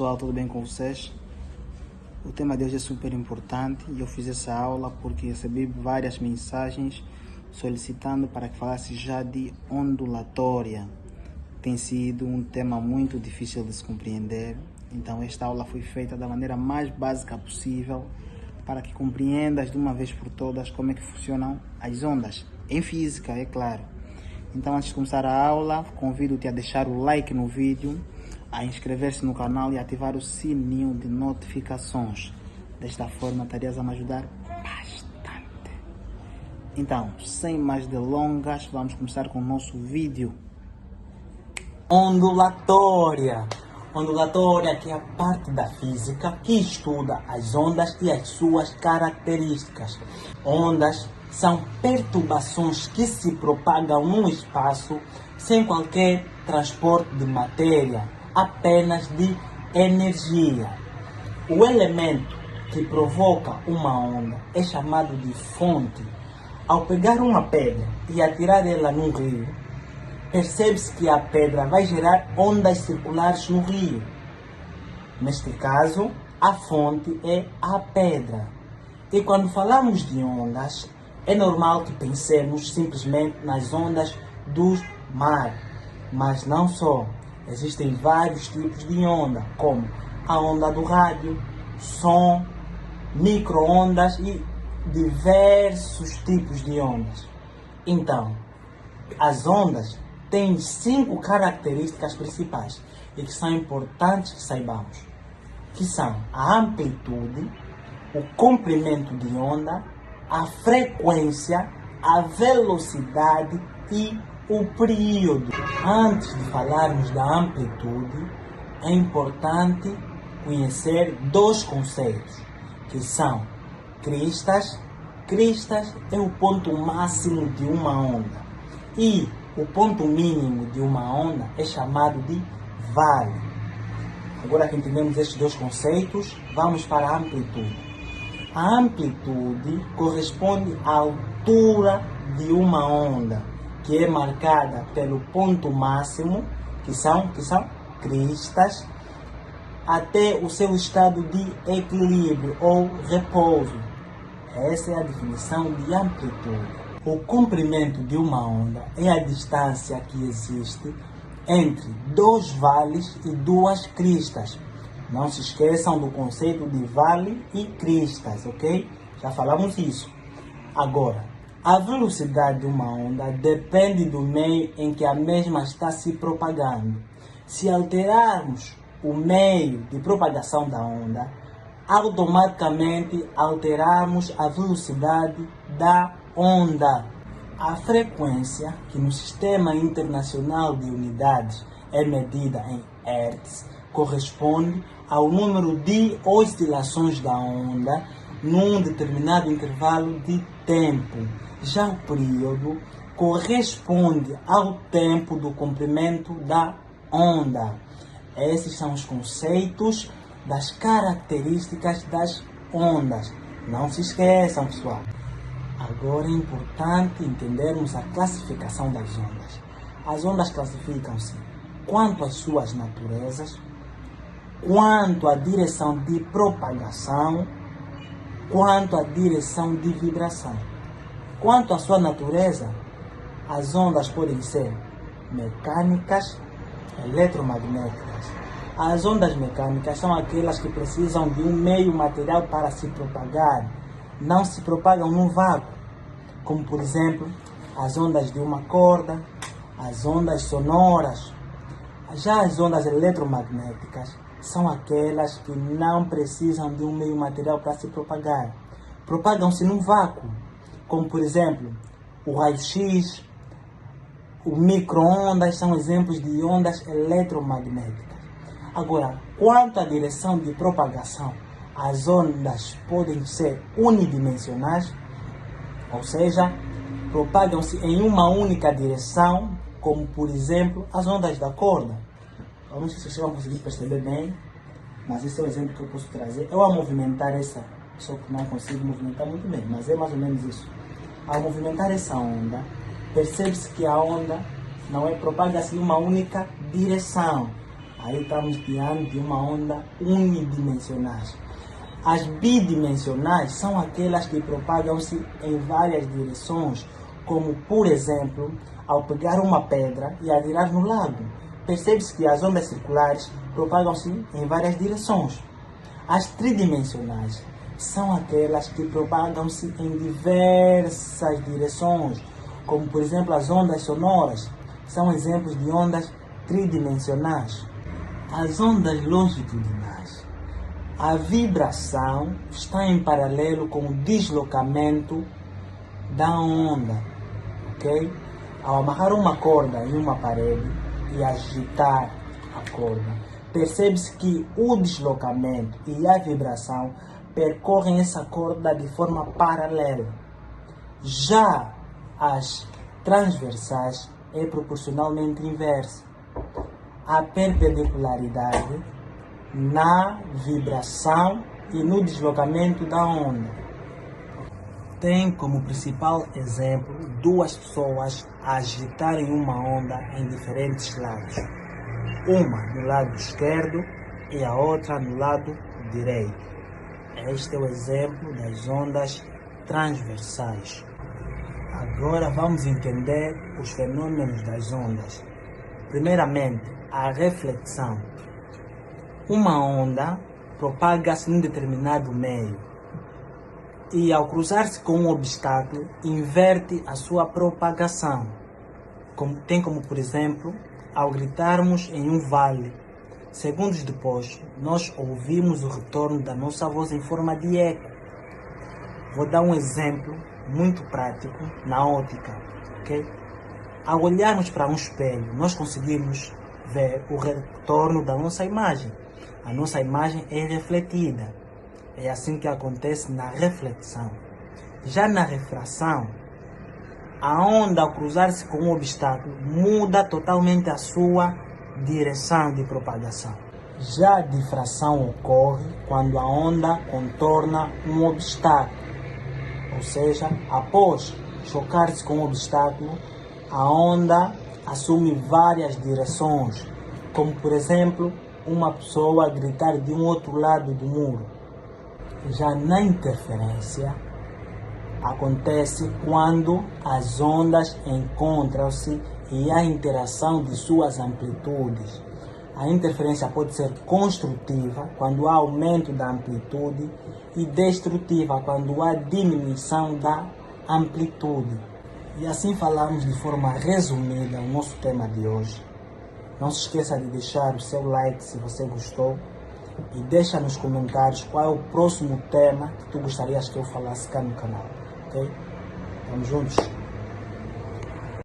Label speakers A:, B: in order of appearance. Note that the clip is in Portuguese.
A: pessoal, tudo bem com vocês? O tema de hoje é super importante e eu fiz essa aula porque recebi várias mensagens solicitando para que falasse já de ondulatória. Tem sido um tema muito difícil de se compreender, então esta aula foi feita da maneira mais básica possível para que compreendas de uma vez por todas como é que funcionam as ondas, em física, é claro. Então, antes de começar a aula, convido-te a deixar o like no vídeo, a inscrever-se no canal e ativar o sininho de notificações. Desta forma, estarias a me ajudar bastante. Então, sem mais delongas, vamos começar com o nosso vídeo.
B: Ondulatória. Ondulatória, que é a parte da física que estuda as ondas e as suas características. Ondas são perturbações que se propagam no espaço sem qualquer transporte de matéria, apenas de energia. O elemento que provoca uma onda é chamado de fonte. Ao pegar uma pedra e atirar ela num rio, percebe-se que a pedra vai gerar ondas circulares no rio. Neste caso, a fonte é a pedra. E quando falamos de ondas, é normal que pensemos simplesmente nas ondas do mar. Mas não só. Existem vários tipos de onda, como a onda do rádio, som, micro-ondas e diversos tipos de ondas. Então, as ondas têm 5 características principais e que são importantes que saibamos, que são a amplitude, o comprimento de onda, a frequência, a velocidade e o período. Antes de falarmos da amplitude, é importante conhecer 2 conceitos, que são cristas. Cristas é o ponto máximo de uma onda e o ponto mínimo de uma onda é chamado de vale. Agora que entendemos estes 2 conceitos, vamos para a amplitude. A amplitude corresponde à altura de uma onda, que é marcada pelo ponto máximo, que são cristas, até o seu estado de equilíbrio ou repouso. Essa é a definição de amplitude. O comprimento de uma onda é a distância que existe entre 2 vales e 2 cristas. Não se esqueçam do conceito de vale e cristas, ok? Já falamos isso. Agora, a velocidade de uma onda depende do meio em que a mesma está se propagando. Se alterarmos o meio de propagação da onda, automaticamente alteramos a velocidade da onda. A frequência, que no Sistema Internacional de Unidades é medida em Hertz, corresponde ao número de oscilações da onda num determinado intervalo de tempo. Já o período corresponde ao tempo do comprimento da onda. Esses são os conceitos das características das ondas. Não se esqueçam, pessoal. Agora é importante entendermos a classificação das ondas. As ondas classificam-se quanto às suas naturezas, quanto à direção de propagação, quanto à direção de vibração. Quanto à sua natureza, as ondas podem ser mecânicas, eletromagnéticas. As ondas mecânicas são aquelas que precisam de um meio material para se propagar. Não se propagam no vácuo, como por exemplo as ondas de uma corda, as ondas sonoras. Já as ondas eletromagnéticas são aquelas que não precisam de um meio material para se propagar. Propagam-se no vácuo, como por exemplo o raio-x, o micro-ondas são exemplos de ondas eletromagnéticas. Agora, quanto à direção de propagação, as ondas podem ser unidimensionais, ou seja, propagam-se em uma única direção, como por exemplo as ondas da corda. Eu não sei se vocês vão conseguir perceber bem, mas esse é o exemplo que eu posso trazer. Eu a movimentar essa, só que não consigo movimentar muito bem, mas é mais ou menos isso. Ao movimentar essa onda, percebe-se que a onda não é propaga-se em uma única direção. Aí estamos diante de uma onda unidimensionais. As bidimensionais são aquelas que propagam-se em várias direções, como, por exemplo, ao pegar uma pedra e atirar no lago. Percebe-se que as ondas circulares propagam-se em várias direções. As tridimensionais são aquelas que propagam-se em diversas direções, como, por exemplo, as ondas sonoras. São exemplos de ondas tridimensionais. As ondas longitudinais. A vibração está em paralelo com o deslocamento da onda, ok? Ao amarrar uma corda em uma parede e agitar a corda, percebe-se que o deslocamento e a vibração percorrem essa corda de forma paralela. Já as transversais é proporcionalmente inversa. A perpendicularidade na vibração e no deslocamento da onda. Tem como principal exemplo duas pessoas a agitarem uma onda em diferentes lados. Uma no lado esquerdo e a outra no lado direito. Este é o exemplo das ondas transversais. Agora vamos entender os fenômenos das ondas. Primeiramente, a reflexão. Uma onda propaga-se em um determinado meio e, ao cruzar-se com um obstáculo, inverte a sua propagação. Tem como, por exemplo, ao gritarmos em um vale. Segundos depois, nós ouvimos o retorno da nossa voz em forma de eco. Vou dar um exemplo muito prático na ótica, ok? Ao olharmos para um espelho, nós conseguimos ver o retorno da nossa imagem. A nossa imagem é refletida. É assim que acontece na reflexão. Já na refração, a onda, ao cruzar-se com um obstáculo, muda totalmente a sua direção de propagação. Já a difração ocorre quando a onda contorna um obstáculo. Ou seja, após chocar-se com um obstáculo, a onda assume várias direções, como, por exemplo, uma pessoa gritar de um outro lado do muro. Já na interferência, acontece quando as ondas encontram-se e há interação de suas amplitudes. A interferência pode ser construtiva, quando há aumento da amplitude, e destrutiva, quando há diminuição da amplitude. E assim falamos de forma resumida o nosso tema de hoje. Não se esqueça de deixar o seu like se você gostou e deixa nos comentários qual é o próximo tema que tu gostarias que eu falasse cá no canal, ok? Vamos juntos!